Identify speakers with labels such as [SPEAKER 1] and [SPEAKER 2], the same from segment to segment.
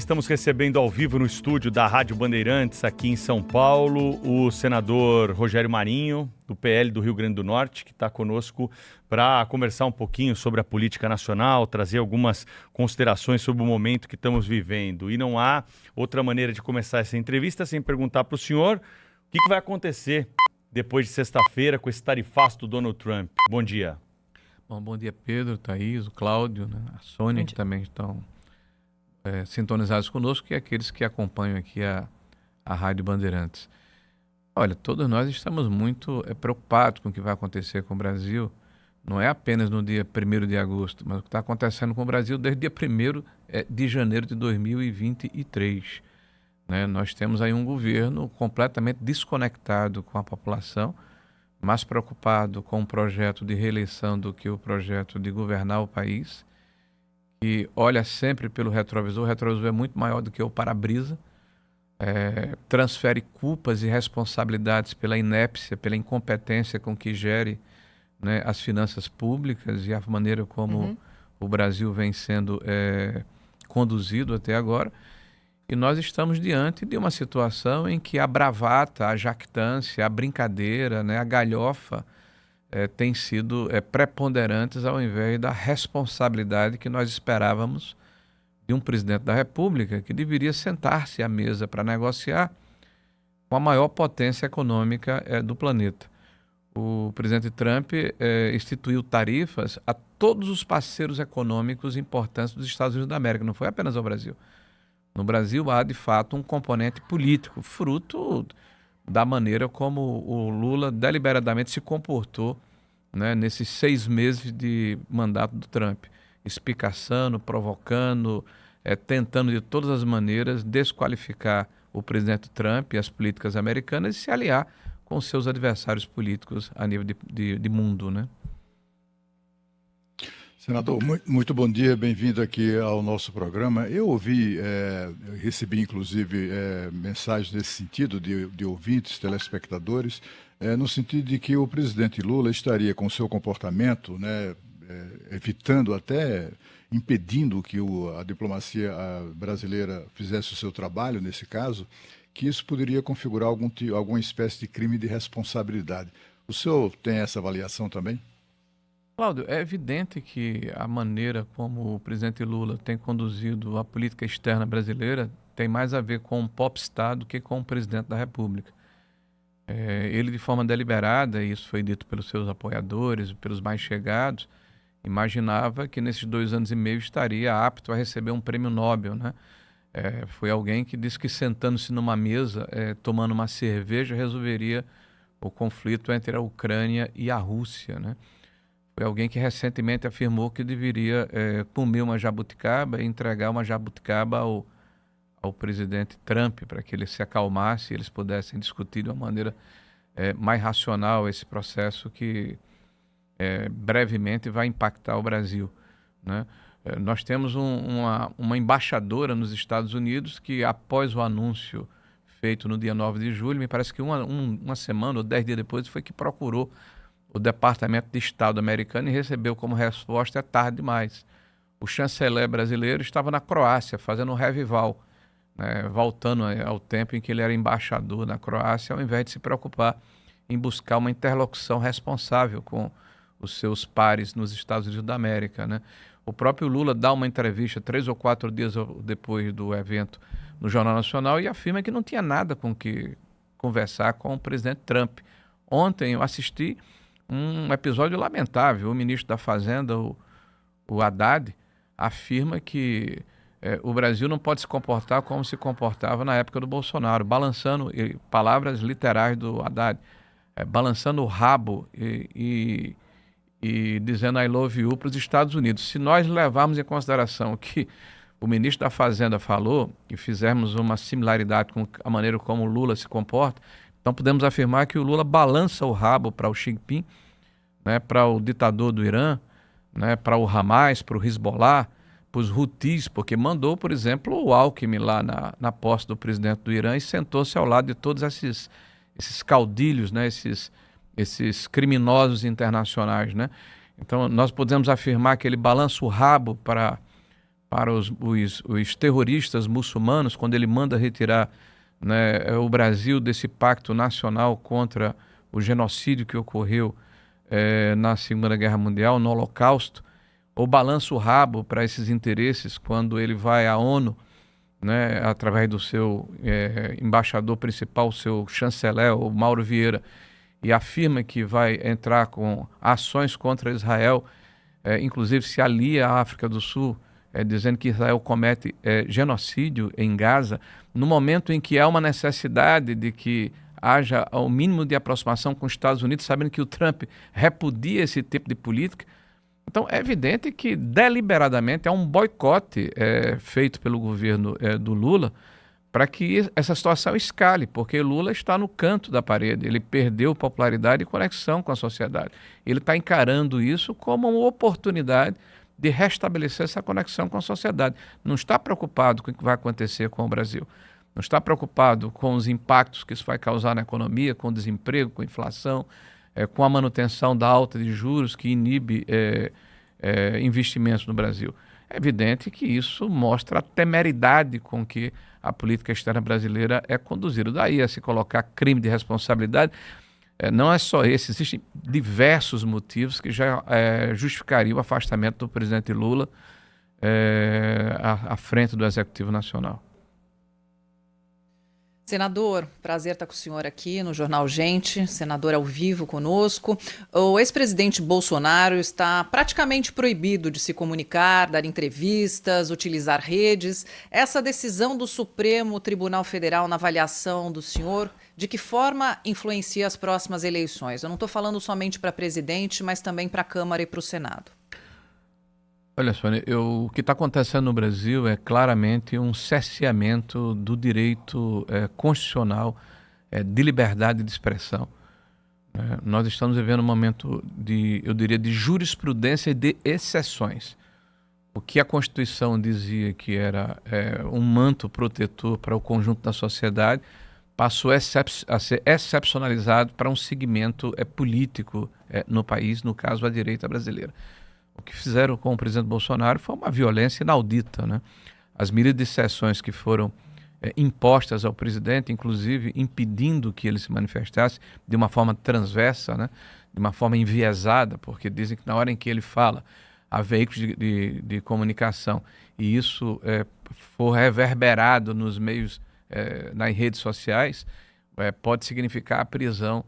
[SPEAKER 1] estamos recebendo ao vivo no estúdio da Rádio Bandeirantes, aqui em São Paulo, o senador Rogério Marinho, do PL do Rio Grande do Norte, que está conosco para conversar um pouquinho sobre a política nacional, trazer algumas considerações sobre o momento que estamos vivendo. E não há outra maneira de começar essa entrevista sem perguntar para o senhor o que vai acontecer depois de sexta-feira com esse tarifaço do Donald Trump. Bom dia.
[SPEAKER 2] Bom dia, Pedro, Thaís, o Cláudio, né? A Sônia, que também estão sintonizados conosco, e aqueles que acompanham aqui a Rádio Bandeirantes. Olha, todos nós estamos muito preocupados com o que vai acontecer com o Brasil, não é apenas no dia 1º de agosto, mas o que está acontecendo com o Brasil desde o dia 1º de janeiro de 2023. Né? Nós temos aí um governo completamente desconectado com a população, mais preocupado com o projeto de reeleição do que o projeto de governar o país, que olha sempre pelo retrovisor. O retrovisor é muito maior do que o para-brisa, transfere culpas e responsabilidades pela inépcia, pela incompetência com que gere, né, as finanças públicas e a maneira como o Brasil vem sendo conduzido até agora. E nós estamos diante de uma situação em que a bravata, a jactância, a brincadeira, né, a galhofa têm sido preponderantes ao invés da responsabilidade que nós esperávamos de um presidente da República, que deveria sentar-se à mesa para negociar com a maior potência econômica do planeta. O presidente Trump instituiu tarifas a todos os parceiros econômicos importantes dos Estados Unidos da América, não foi apenas ao Brasil. No Brasil há, de fato, um componente político, fruto da maneira como o Lula deliberadamente se comportou, né, nesses 6 meses de mandato do Trump, espicaçando, provocando, tentando de todas as maneiras desqualificar o presidente Trump e as políticas americanas e se aliar com seus adversários políticos a nível de mundo, né?
[SPEAKER 3] Senador, muito bom dia, bem-vindo aqui ao nosso programa. Eu recebi inclusive mensagens nesse sentido de ouvintes, telespectadores, no sentido de que o presidente Lula estaria com seu comportamento, né, evitando até, impedindo que a diplomacia brasileira fizesse o seu trabalho nesse caso, que isso poderia configurar alguma espécie de crime de responsabilidade. O senhor tem essa avaliação também?
[SPEAKER 2] Cláudio, é evidente que a maneira como o presidente Lula tem conduzido a política externa brasileira tem mais a ver com um popstar do que com o presidente da República. Ele, de forma deliberada, e isso foi dito pelos seus apoiadores, pelos mais chegados, imaginava que nesses 2 anos e meio estaria apto a receber um prêmio Nobel, né? Foi alguém que disse que sentando-se numa mesa, tomando uma cerveja, resolveria o conflito entre a Ucrânia e a Rússia, né? Foi alguém que recentemente afirmou que deveria comer uma jabuticaba e entregar uma jabuticaba ao presidente Trump para que ele se acalmasse e eles pudessem discutir de uma maneira mais racional esse processo que brevemente vai impactar o Brasil, né? Nós temos uma embaixadora nos Estados Unidos que, após o anúncio feito no dia 9 de julho, me parece que uma semana ou 10 dias depois, foi que procurou o Departamento de Estado americano e recebeu como resposta: é tarde demais. O chanceler brasileiro estava na Croácia fazendo um revival, né, voltando ao tempo em que ele era embaixador na Croácia, ao invés de se preocupar em buscar uma interlocução responsável com os seus pares nos Estados Unidos da América, né? O próprio Lula dá uma entrevista 3 ou 4 dias depois do evento no Jornal Nacional e afirma que não tinha nada com que conversar com o presidente Trump. Ontem eu assisti um episódio lamentável. O ministro da Fazenda, o Haddad, afirma que o Brasil não pode se comportar como se comportava na época do Bolsonaro, balançando, palavras literais do Haddad, balançando o rabo e dizendo I love you para os Estados Unidos. Se nós levarmos em consideração o que o ministro da Fazenda falou e fizermos uma similaridade com a maneira como o Lula se comporta, então podemos afirmar que o Lula balança o rabo para o Xi Jinping, né, para o ditador do Irã, né, para o Hamas, para o Hezbollah, para os Houthis, porque mandou, por exemplo, o Alckmin lá na posse do presidente do Irã e sentou-se ao lado de todos esses caudilhos, né, esses criminosos internacionais, né? Então nós podemos afirmar que ele balança o rabo para para os terroristas muçulmanos, quando ele manda retirar, né, o Brasil desse pacto nacional contra o genocídio que ocorreu na Segunda Guerra Mundial, no Holocausto, ou balança o rabo para esses interesses quando ele vai à ONU, né, através do seu embaixador principal, o seu chanceler, o Mauro Vieira, e afirma que vai entrar com ações contra Israel, inclusive se alia à África do Sul, dizendo que Israel comete genocídio em Gaza, no momento em que há uma necessidade de que haja o mínimo de aproximação com os Estados Unidos, sabendo que o Trump repudia esse tipo de política. Então é evidente que deliberadamente é um boicote feito pelo governo do Lula para que essa situação escale, porque Lula está no canto da parede, ele perdeu popularidade e conexão com a sociedade. Ele está encarando isso como uma oportunidade de restabelecer essa conexão com a sociedade. Não está preocupado com o que vai acontecer com o Brasil. Não está preocupado com os impactos que isso vai causar na economia, com o desemprego, com a inflação, com a manutenção da alta de juros que inibe investimentos no Brasil. É evidente que isso mostra a temeridade com que a política externa brasileira é conduzida. Daí a se colocar crime de responsabilidade, não é só esse, existem diversos motivos que já justificariam o afastamento do presidente Lula à frente do Executivo Nacional.
[SPEAKER 4] Senador, prazer estar com o senhor aqui no Jornal Gente, senador ao vivo conosco. O ex-presidente Bolsonaro está praticamente proibido de se comunicar, dar entrevistas, utilizar redes. Essa decisão do Supremo Tribunal Federal na avaliação do senhor, de que forma influencia as próximas eleições? Eu não estou falando somente para presidente, mas também para a Câmara e para o Senado.
[SPEAKER 2] Olha, Sônia, o que está acontecendo no Brasil é claramente um cerceamento do direito constitucional de liberdade de expressão. Nós estamos vivendo um momento eu diria, de jurisprudência e de exceções. O que a Constituição dizia que era um manto protetor para o conjunto da sociedade passou a ser excepcionalizado para um segmento político no país, no caso a direita brasileira. O que fizeram com o presidente Bolsonaro foi uma violência inaudita, né? As medidas de exceções que foram impostas ao presidente, inclusive impedindo que ele se manifestasse de uma forma transversa, né? De uma forma enviesada, porque dizem que na hora em que ele fala a veículos de comunicação e isso for reverberado nos meios, nas redes sociais, pode significar a prisão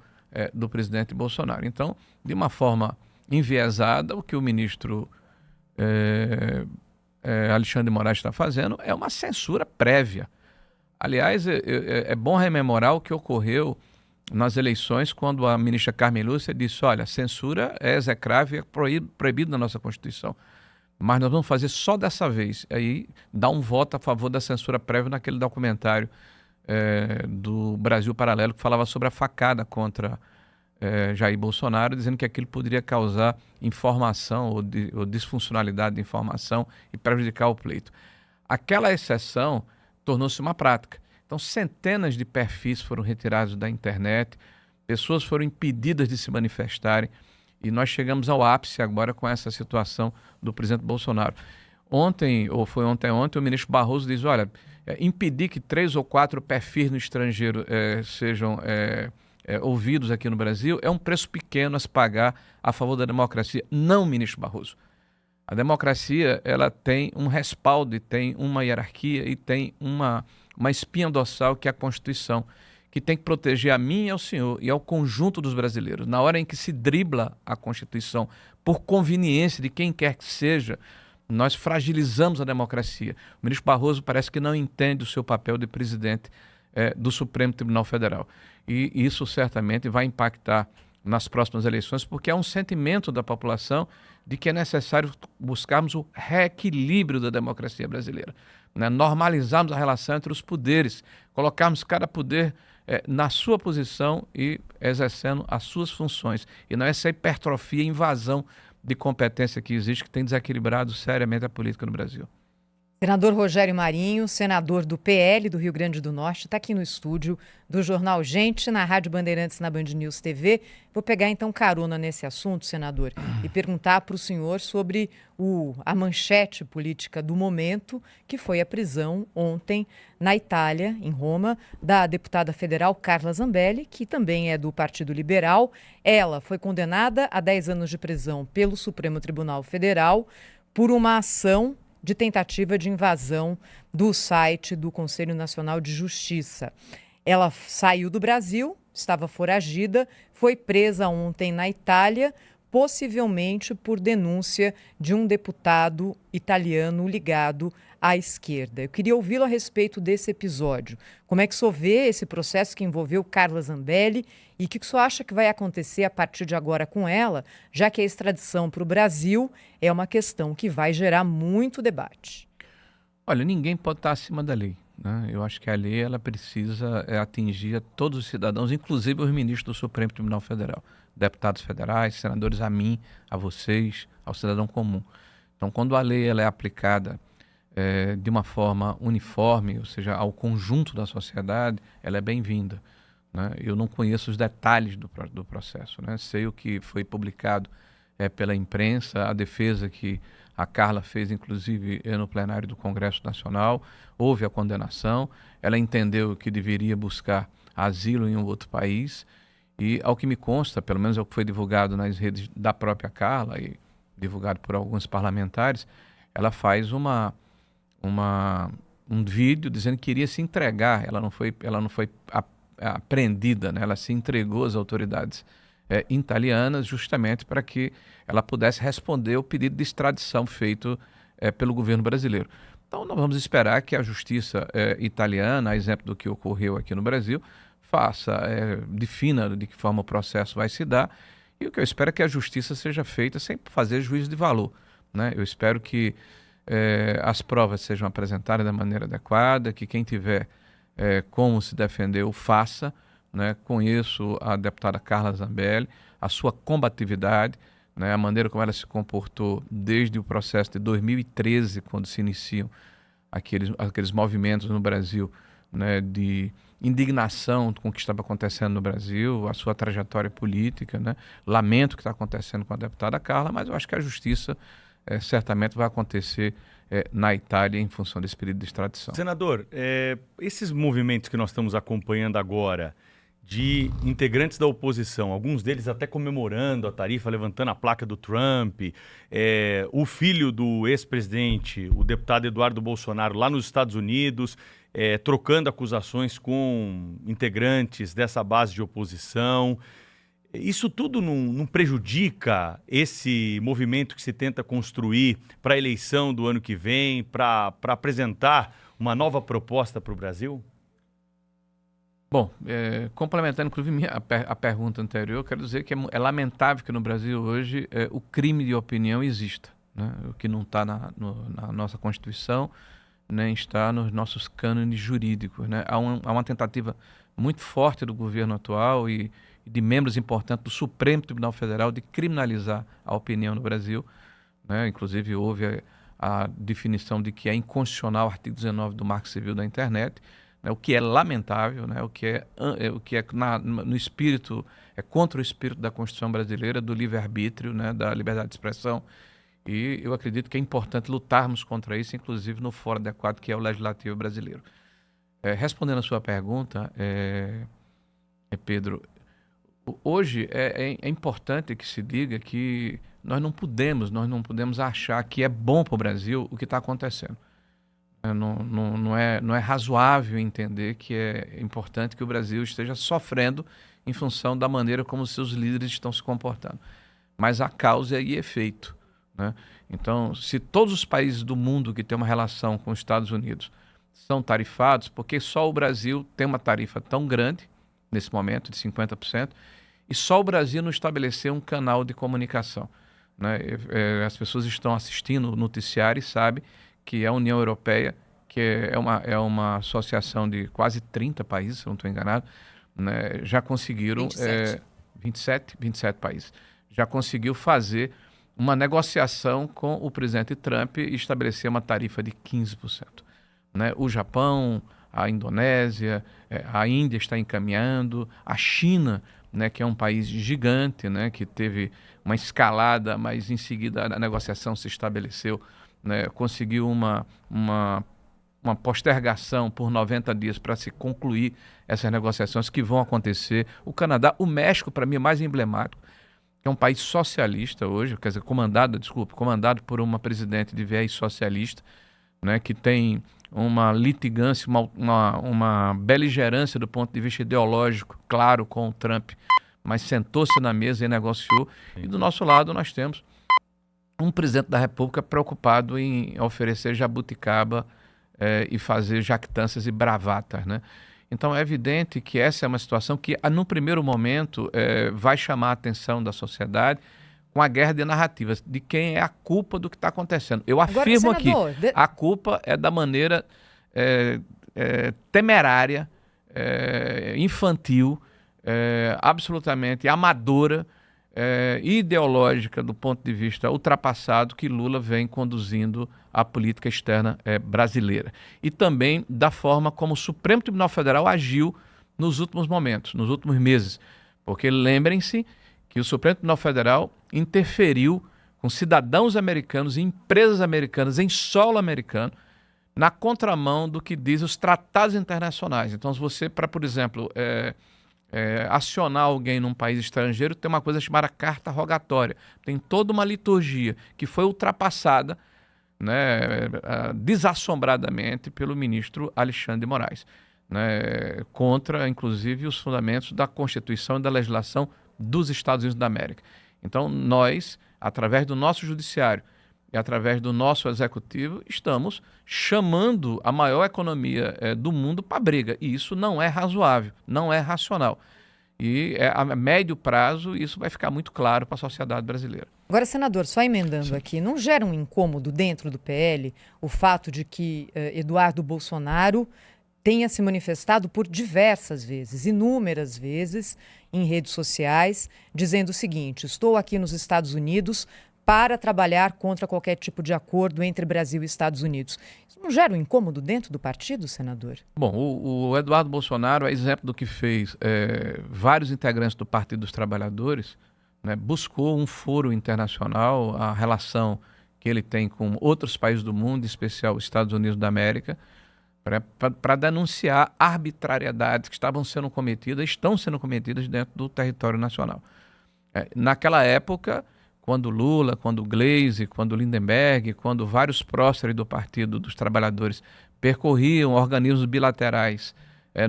[SPEAKER 2] do presidente Bolsonaro. Então, de uma forma enviesada, o que o ministro Alexandre de Moraes está fazendo é uma censura prévia. Aliás, é bom rememorar o que ocorreu nas eleições, quando a ministra Carmen Lúcia disse: olha, censura é execrável, é proibido na nossa Constituição, mas nós vamos fazer só dessa vez. Aí dá um voto a favor da censura prévia naquele documentário do Brasil Paralelo, que falava sobre a facada contra Jair Bolsonaro, dizendo que aquilo poderia causar informação ou disfuncionalidade de informação e prejudicar o pleito. Aquela exceção tornou-se uma prática. Então, centenas de perfis foram retirados da internet, pessoas foram impedidas de se manifestarem e nós chegamos ao ápice agora com essa situação do presidente Bolsonaro. Ontem, ou foi ontem, o ministro Barroso diz: olha, impedir que 3 ou 4 perfis no estrangeiro sejam ouvidos aqui no Brasil é um preço pequeno a se pagar a favor da democracia. Não, ministro Barroso. A democracia, ela tem um respaldo, e tem uma hierarquia e tem uma espinha dorsal, que é a Constituição, que tem que proteger a mim e ao senhor e ao conjunto dos brasileiros. Na hora em que se dribla a Constituição por conveniência de quem quer que seja, nós fragilizamos a democracia. O ministro Barroso parece que não entende o seu papel de presidente do Supremo Tribunal Federal. E isso certamente vai impactar nas próximas eleições, porque é um sentimento da população de que é necessário buscarmos o reequilíbrio da democracia brasileira, né? Normalizarmos a relação entre os poderes, colocarmos cada poder na sua posição e exercendo as suas funções. E não é essa hipertrofia e invasão de competência que existe, que tem desequilibrado seriamente a política no Brasil.
[SPEAKER 5] Senador Rogério Marinho, senador do PL do Rio Grande do Norte, está aqui no estúdio do Jornal Gente, na Rádio Bandeirantes, na Band News TV. Vou pegar então carona nesse assunto, senador, e perguntar para o senhor sobre a manchete política do momento, que foi a prisão ontem na Itália, em Roma, da deputada federal Carla Zambelli, que também é do Partido Liberal. Ela foi condenada a 10 anos de prisão pelo Supremo Tribunal Federal por uma ação de tentativa de invasão do site do Conselho Nacional de Justiça. Ela saiu do Brasil, estava foragida, foi presa ontem na Itália, possivelmente por denúncia de um deputado italiano ligado à esquerda. Eu queria ouvi-lo a respeito desse episódio. Como é que o senhor vê esse processo que envolveu Carla Zambelli e o que o senhor acha que vai acontecer a partir de agora com ela, já que a extradição para o Brasil é uma questão que vai gerar muito debate?
[SPEAKER 2] Olha, ninguém pode estar acima da lei, né? Eu acho que a lei ela precisa atingir a todos os cidadãos, inclusive os ministros do Supremo Tribunal Federal, deputados federais, senadores, a mim, a vocês, ao cidadão comum. Então, quando a lei ela é aplicada de uma forma uniforme, ou seja, ao conjunto da sociedade, ela é bem-vinda, né? Eu não conheço os detalhes do processo, né? Sei o que foi publicado pela imprensa, a defesa que a Carla fez, inclusive, no plenário do Congresso Nacional. Houve a condenação, ela entendeu que deveria buscar asilo em um outro país e, ao que me consta, pelo menos é o que foi divulgado nas redes da própria Carla e divulgado por alguns parlamentares, ela faz um vídeo dizendo que iria se entregar. Ela não foi apreendida, né? Ela se entregou às autoridades italianas justamente para que ela pudesse responder ao pedido de extradição feito pelo governo brasileiro. Então nós vamos esperar que a justiça italiana, a exemplo do que ocorreu aqui no Brasil, defina de que forma o processo vai se dar, e o que eu espero é que a justiça seja feita sem fazer juízo de valor, né? Eu espero que as provas sejam apresentadas da maneira adequada, que quem tiver como se defender o faça, né? Conheço a deputada Carla Zambelli, a sua combatividade, né? A maneira como ela se comportou desde o processo de 2013, quando se iniciam aqueles movimentos no Brasil, né? De indignação com o que estava acontecendo no Brasil, a sua trajetória política, né? Lamento o que está acontecendo com a deputada Carla, mas eu acho que a justiça certamente vai acontecer na Itália em função desse período de extradição.
[SPEAKER 1] Senador, esses movimentos que nós estamos acompanhando agora, de integrantes da oposição, alguns deles até comemorando a tarifa, levantando a placa do Trump, o filho do ex-presidente, o deputado Eduardo Bolsonaro, lá nos Estados Unidos, trocando acusações com integrantes dessa base de oposição. Isso tudo não prejudica esse movimento que se tenta construir para a eleição do ano que vem, para apresentar uma nova proposta para o Brasil?
[SPEAKER 2] Bom, complementando inclusive a pergunta anterior, eu quero dizer que é lamentável que no Brasil hoje o crime de opinião exista, né? O que não está na nossa Constituição, nem está nos nossos cânones jurídicos, né? Há uma tentativa muito forte do governo atual e de membros importantes do Supremo Tribunal Federal de criminalizar a opinião no Brasil, né? Inclusive houve a definição de que é inconstitucional o artigo 19 do Marco Civil da Internet, né? O que é lamentável, né? o que é no espírito, é contra o espírito da Constituição brasileira, do livre-arbítrio, né? Da liberdade de expressão. E eu acredito que é importante lutarmos contra isso, inclusive no fórum adequado que é o Legislativo brasileiro. Respondendo a sua pergunta, Pedro, hoje é importante que se diga que nós não podemos achar que é bom para o Brasil o que está acontecendo. Não é razoável entender que é importante que o Brasil esteja sofrendo em função da maneira como seus líderes estão se comportando. Mas a causa e efeito, né? Então, se todos os países do mundo que têm uma relação com os Estados Unidos são tarifados, porque só o Brasil tem uma tarifa tão grande, nesse momento, de 50%, e só o Brasil não estabeleceu um canal de comunicação, né? As pessoas estão assistindo o noticiário e sabem que a União Europeia, que é uma associação de quase 30 países, se não estou enganado, né, já conseguiram... 27 países. Já conseguiu fazer uma negociação com o presidente Trump e estabelecer uma tarifa de 15%. Né? O Japão, a Indonésia, a Índia está encaminhando, a China, né, que é um país gigante, né, que teve uma escalada, mas em seguida a negociação se estabeleceu, né, conseguiu uma postergação por 90 dias para se concluir essas negociações que vão acontecer. O Canadá, o México, para mim, é mais emblemático, que é um país socialista hoje, quer dizer, comandado por uma presidente de viés socialista, né, que tem uma litigância, uma beligerância do ponto de vista ideológico, claro, com o Trump, mas sentou-se na mesa e negociou. E do nosso lado nós temos um presidente da República preocupado em oferecer jabuticaba e fazer jactâncias e bravatas, né? Então é evidente que essa é uma situação que, no primeiro momento, vai chamar a atenção da sociedade, com a guerra de narrativas, de quem é a culpa do que está acontecendo. Eu afirmo aqui, a culpa é da maneira temerária, infantil, absolutamente amadora, ideológica do ponto de vista ultrapassado que Lula vem conduzindo a política externa brasileira. E também da forma como o Supremo Tribunal Federal agiu nos últimos momentos, nos últimos meses. Porque lembrem-se que o Supremo Tribunal Federal interferiu com cidadãos americanos e empresas americanas em solo americano na contramão do que dizem os tratados internacionais. Então, se você, para, por exemplo, acionar alguém num país estrangeiro, tem uma coisa chamada carta rogatória. Tem toda uma liturgia que foi ultrapassada, né, desassombradamente pelo ministro Alexandre de Moraes, né, contra, inclusive, os fundamentos da Constituição e da legislação dos Estados Unidos da América. Então, nós, através do nosso judiciário e através do nosso executivo, estamos chamando a maior economia do mundo para a briga. E isso não é razoável, não é racional. E a médio prazo isso vai ficar muito claro para a sociedade brasileira.
[SPEAKER 5] Agora, senador, só emendando aqui, não gera um incômodo dentro do PL o fato de que Eduardo Bolsonaro tenha se manifestado por diversas vezes, inúmeras vezes, em redes sociais, dizendo o seguinte: estou aqui nos Estados Unidos para trabalhar contra qualquer tipo de acordo entre Brasil e Estados Unidos. Isso não gera um incômodo dentro do partido, senador?
[SPEAKER 2] Bom, o Eduardo Bolsonaro é exemplo do que fez vários integrantes do Partido dos Trabalhadores, né, buscou um foro internacional, a relação que ele tem com outros países do mundo, em especial os Estados Unidos da América, para denunciar arbitrariedades que estão sendo cometidas dentro do território nacional. Naquela época, quando Lula, quando Gleisi, quando Lindenberg, quando vários próceres do Partido dos Trabalhadores percorriam organismos bilaterais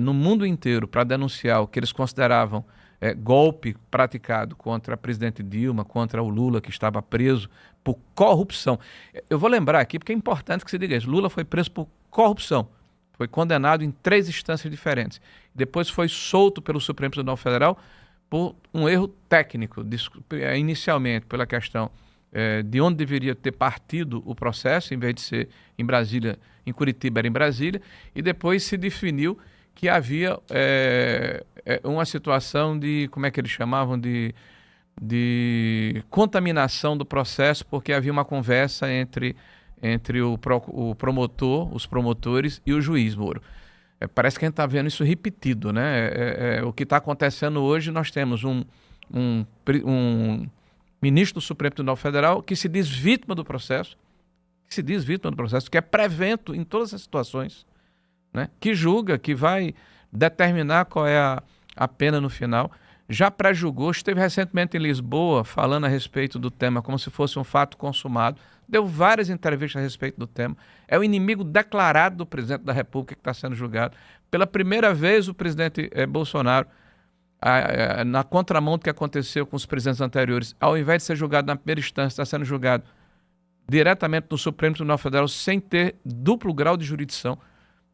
[SPEAKER 2] no mundo inteiro para denunciar o que eles consideravam golpe praticado contra a presidente Dilma, contra o Lula, que estava preso por corrupção. Eu vou lembrar aqui, porque é importante que se diga isso. Lula foi preso por corrupção. Foi condenado em 3 instâncias diferentes. Depois foi solto pelo Supremo Tribunal Federal por um erro técnico, inicialmente pela questão de onde deveria ter partido o processo, em vez de ser em Brasília, em Curitiba era em Brasília, e depois se definiu que havia uma situação de, como é que eles chamavam, de contaminação do processo, porque havia uma conversa entre o promotor, os promotores e o juiz Moro. Parece que a gente está vendo isso repetido, né? O que está acontecendo hoje, nós temos um ministro do Supremo Tribunal Federal que se diz vítima do processo, que é prevento em todas as situações, né? Que julga, que vai determinar qual é a pena no final. Já pré-julgou, esteve recentemente em Lisboa falando a respeito do tema como se fosse um fato consumado, deu várias entrevistas a respeito do tema, é o inimigo declarado do presidente da República que está sendo julgado. Pela primeira vez o presidente Bolsonaro, na contramão do que aconteceu com os presidentes anteriores, ao invés de ser julgado na primeira instância, está sendo julgado diretamente no Supremo Tribunal Federal sem ter duplo grau de jurisdição.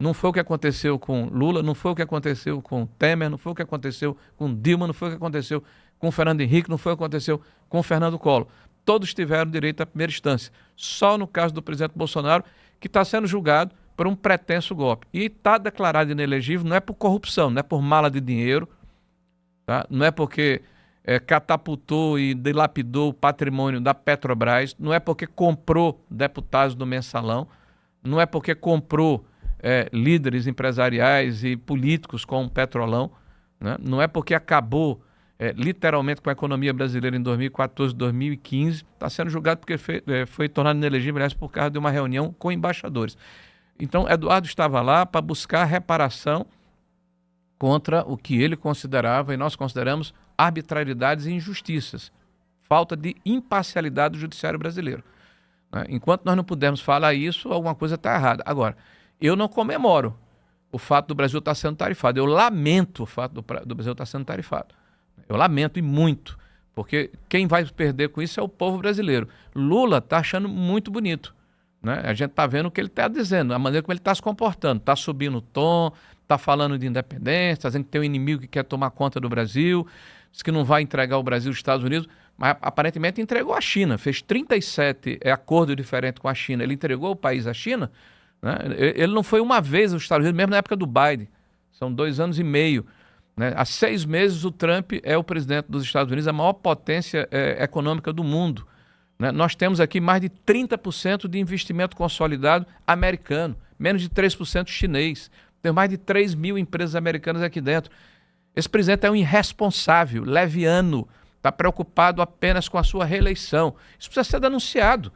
[SPEAKER 2] Não foi o que aconteceu com Lula, não foi o que aconteceu com Temer, não foi o que aconteceu com Dilma, não foi o que aconteceu com Fernando Henrique, não foi o que aconteceu com Fernando Collor. Todos tiveram direito à primeira instância. Só no caso do presidente Bolsonaro, que está sendo julgado por um pretenso golpe. E está declarado inelegível, não é por corrupção, não é por mala de dinheiro, tá? Não é porque catapultou e dilapidou o patrimônio da Petrobras, não é porque comprou deputados do Mensalão, não é porque comprou líderes empresariais e políticos com o Petrolão, né? Não é porque acabou literalmente com a economia brasileira em 2014, 2015, está sendo julgado porque foi tornado inelegível, aliás, por causa de uma reunião com embaixadores. Então, Eduardo estava lá para buscar reparação contra o que ele considerava, e nós consideramos, arbitrariedades e injustiças, falta de imparcialidade do judiciário brasileiro. Né? Enquanto nós não pudermos falar isso, alguma coisa está errada. Agora, eu não comemoro o fato do Brasil estar sendo tarifado. Eu lamento o fato do Brasil estar sendo tarifado. Eu lamento e muito, porque quem vai perder com isso é o povo brasileiro. Lula está achando muito bonito. Né? A gente está vendo o que ele está dizendo, a maneira como ele está se comportando. Está subindo o tom, está falando de independência, está dizendo que tem um inimigo que quer tomar conta do Brasil, diz que não vai entregar o Brasil aos Estados Unidos, mas aparentemente entregou a China. Fez 37 acordos diferentes com a China. Ele entregou o país à China. Né? Ele não foi uma vez aos Estados Unidos, mesmo na época do Biden. São 2 anos e meio. Né? Há 6 meses o Trump é o presidente dos Estados Unidos, a maior potência econômica do mundo. Né? Nós temos aqui mais de 30% de investimento consolidado americano, menos de 3% chinês. Tem mais de 3 mil empresas americanas aqui dentro. Esse presidente é um irresponsável, leviano, está preocupado apenas com a sua reeleição. Isso precisa ser denunciado.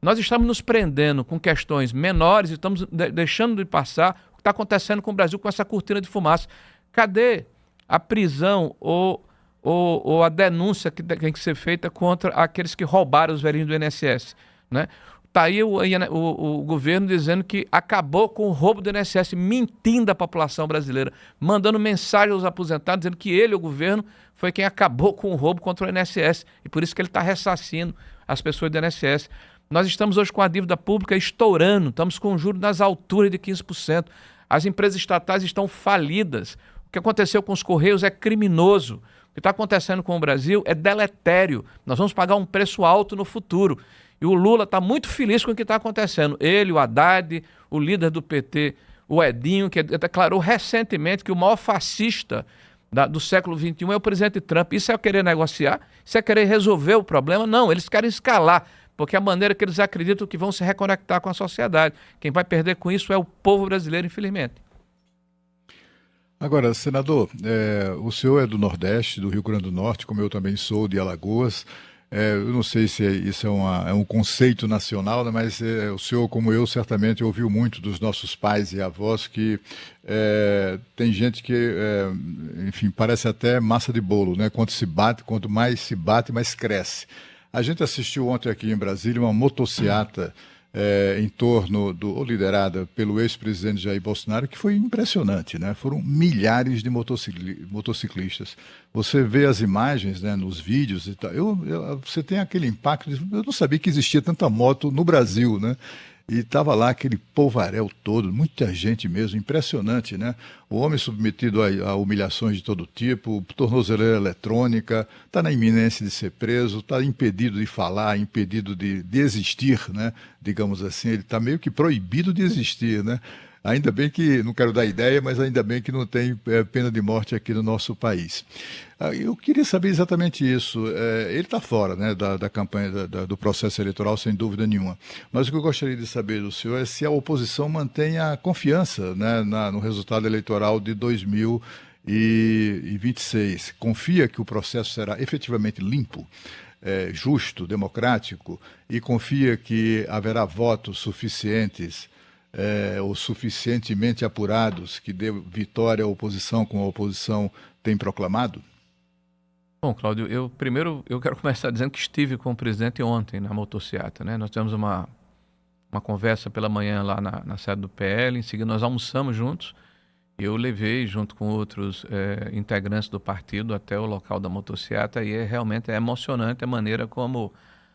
[SPEAKER 2] Nós estamos nos prendendo com questões menores e estamos deixando de passar o que está acontecendo com o Brasil com essa cortina de fumaça. Cadê a prisão ou a denúncia que tem que ser feita contra aqueles que roubaram os velhinhos do INSS? Né? Está aí o governo dizendo que acabou com o roubo do INSS, mentindo à população brasileira, mandando mensagem aos aposentados, dizendo que ele, o governo, foi quem acabou com o roubo contra o INSS. E por isso que ele está ressarcindo as pessoas do INSS. Nós estamos hoje com a dívida pública estourando, estamos com juros nas alturas de 15%. As empresas estatais estão falidas. O que aconteceu com os Correios é criminoso. O que está acontecendo com o Brasil é deletério. Nós vamos pagar um preço alto no futuro. E o Lula está muito feliz com o que está acontecendo. Ele, o Haddad, o líder do PT, o Edinho, que declarou recentemente que o maior fascista do século XXI é o presidente Trump. Isso é querer negociar? Isso é querer resolver o problema? Não, eles querem escalar, porque é a maneira que eles acreditam que vão se reconectar com a sociedade. Quem vai perder com isso é o povo brasileiro, infelizmente.
[SPEAKER 3] Agora, senador, o senhor é do Nordeste, do Rio Grande do Norte, como eu também sou, de Alagoas. Eu não sei se isso é um conceito nacional, né, mas o senhor, como eu, certamente ouviu muito dos nossos pais e avós que tem gente que, enfim, parece até massa de bolo, né? Quanto mais se bate, mais cresce. A gente assistiu ontem aqui em Brasília uma motociata em torno ou liderada pelo ex-presidente Jair Bolsonaro, que foi impressionante, né? Foram milhares de motociclistas. Você vê as imagens, né, nos vídeos e tal. Você tem aquele impacto eu não sabia que existia tanta moto no Brasil, né? E estava lá aquele polvaréu todo, muita gente mesmo, impressionante, né? O homem submetido a humilhações de todo tipo, tornozeleira eletrônica, está na iminência de ser preso, está impedido de falar, impedido de existir, né? Digamos assim, ele está meio que proibido de existir, né? Ainda bem que, não quero dar ideia, mas ainda bem que não tem pena de morte aqui no nosso país. Eu queria saber exatamente isso. Ele está fora, né, da campanha, do processo eleitoral, sem dúvida nenhuma. Mas o que eu gostaria de saber do senhor é se a oposição mantém a confiança, né, no resultado eleitoral de 2026. Confia que o processo será efetivamente limpo, justo, democrático, e confia que haverá votos suficientes ou suficientemente apurados que dê vitória à oposição, como a oposição tem proclamado?
[SPEAKER 2] Bom, Cláudio, eu quero começar dizendo que estive com o presidente ontem na motociata, né? Nós tivemos uma conversa pela manhã lá na sede do PL, em seguida nós almoçamos juntos, e eu levei junto com outros integrantes do partido até o local da motociata, e realmente é emocionante a maneira como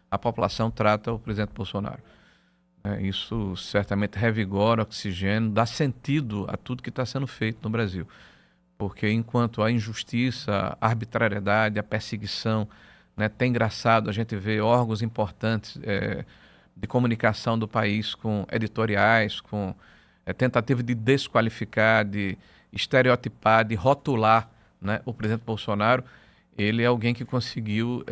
[SPEAKER 2] a população trata o presidente Bolsonaro. Isso certamente revigora, oxigênio, dá sentido a tudo que está sendo feito no Brasil. Porque enquanto a injustiça, a arbitrariedade, a perseguição, né, tem engraçado a gente ver órgãos importantes de comunicação do país com editoriais, com tentativa de desqualificar, de estereotipar, de rotular, né, o presidente Bolsonaro. ele é alguém que conseguiu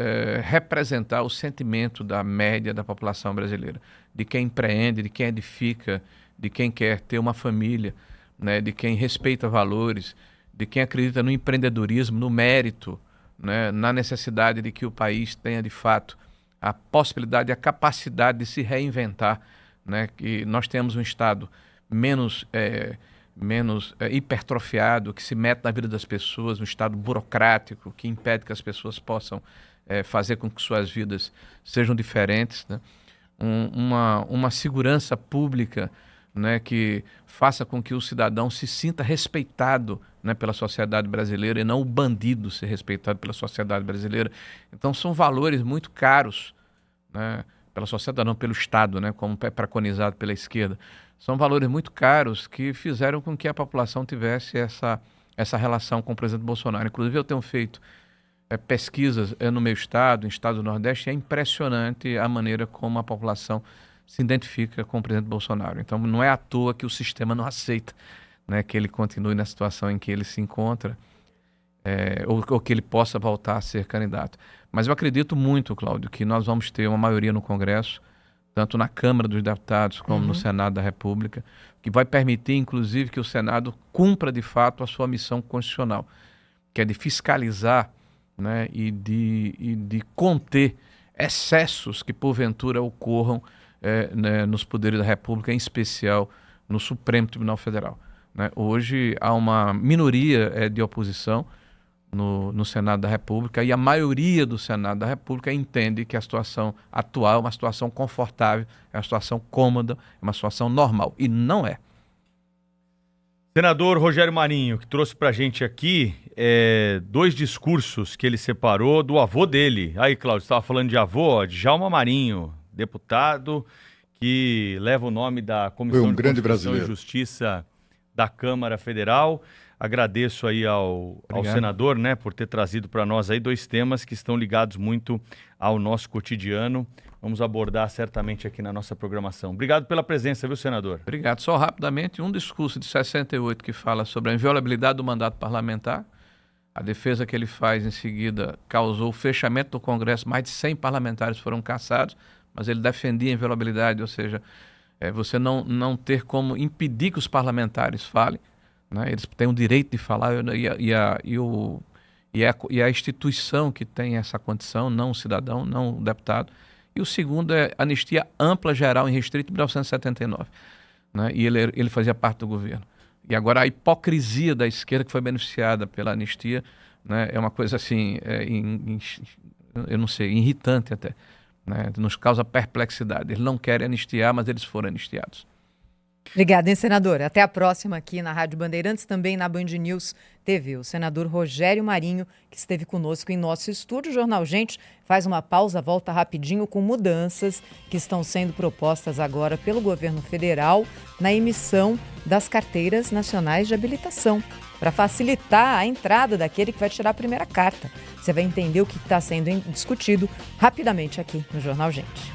[SPEAKER 2] representar o sentimento da média da população brasileira, de quem empreende, de quem edifica, de quem quer ter uma família, né, de quem respeita valores, de quem acredita no empreendedorismo, no mérito, né, na necessidade de que o país tenha, de fato, a possibilidade, a capacidade de se reinventar, né, que nós temos um Estado menos hipertrofiado, que se mete na vida das pessoas, um Estado burocrático, que impede que as pessoas possam fazer com que suas vidas sejam diferentes, né? Uma segurança pública, né, que faça com que o cidadão se sinta respeitado, né, pela sociedade brasileira e não o bandido ser respeitado pela sociedade brasileira. Então são valores muito caros, né, pela sociedade, não pelo Estado, né, como é preconizado pela esquerda. São valores muito caros que fizeram com que a população tivesse essa relação com o presidente Bolsonaro. Inclusive eu tenho feito pesquisas no meu estado, em estado do Nordeste, é impressionante a maneira como a população se identifica com o presidente Bolsonaro. Então não é à toa que o sistema não aceita, né, que ele continue na situação em que ele se encontra, ou que ele possa voltar a ser candidato. Mas eu acredito muito, Cláudio, que nós vamos ter uma maioria no Congresso, tanto na Câmara dos Deputados como no Senado da República, que vai permitir, inclusive, que o Senado cumpra de fato a sua missão constitucional, que é de fiscalizar, né, e de conter excessos que porventura ocorram né, nos poderes da República, em especial no Supremo Tribunal Federal, né? Hoje há uma minoria de oposição no Senado da República e a maioria do Senado da República entende que a situação atual é uma situação confortável, é uma situação cômoda, é uma situação normal, e não é.
[SPEAKER 1] Senador Rogério Marinho, que trouxe pra gente aqui 2 discursos que ele separou do avô dele. Aí, Cláudio, você estava falando de avô, Djalma Marinho, deputado que leva o nome da Comissão de Constituição e Justiça da Câmara Federal. Agradeço aí ao senador, né, por ter trazido para nós aí 2 temas que estão ligados muito ao nosso cotidiano. Vamos abordar certamente aqui na nossa programação. Obrigado pela presença, viu, senador?
[SPEAKER 2] Obrigado. Só rapidamente, um discurso de 68 que fala sobre a inviolabilidade do mandato parlamentar. A defesa que ele faz em seguida causou o fechamento do Congresso, mais de 100 parlamentares foram cassados, mas ele defendia a inviolabilidade, ou seja, você não ter como impedir que os parlamentares falem, né? Eles têm o direito de falar e a instituição que tem essa condição, não o cidadão, não o deputado. E o segundo é anistia ampla, geral e restrita de 1979, né? E ele fazia parte do governo. E agora a hipocrisia da esquerda que foi beneficiada pela anistia, né, é uma coisa assim, eu não sei, irritante até, né? Nos causa perplexidade. Eles não querem anistiar, mas eles foram anistiados.
[SPEAKER 5] Obrigada, hein, senador? Até a próxima aqui na Rádio Bandeirantes, também na Band News TV. O senador Rogério Marinho, que esteve conosco em nosso estúdio. O Jornal Gente faz uma pausa, volta rapidinho com mudanças que estão sendo propostas agora pelo governo federal na emissão das carteiras nacionais de habilitação, para facilitar a entrada daquele que vai tirar a primeira carta. Você vai entender o que está sendo discutido rapidamente aqui no Jornal Gente.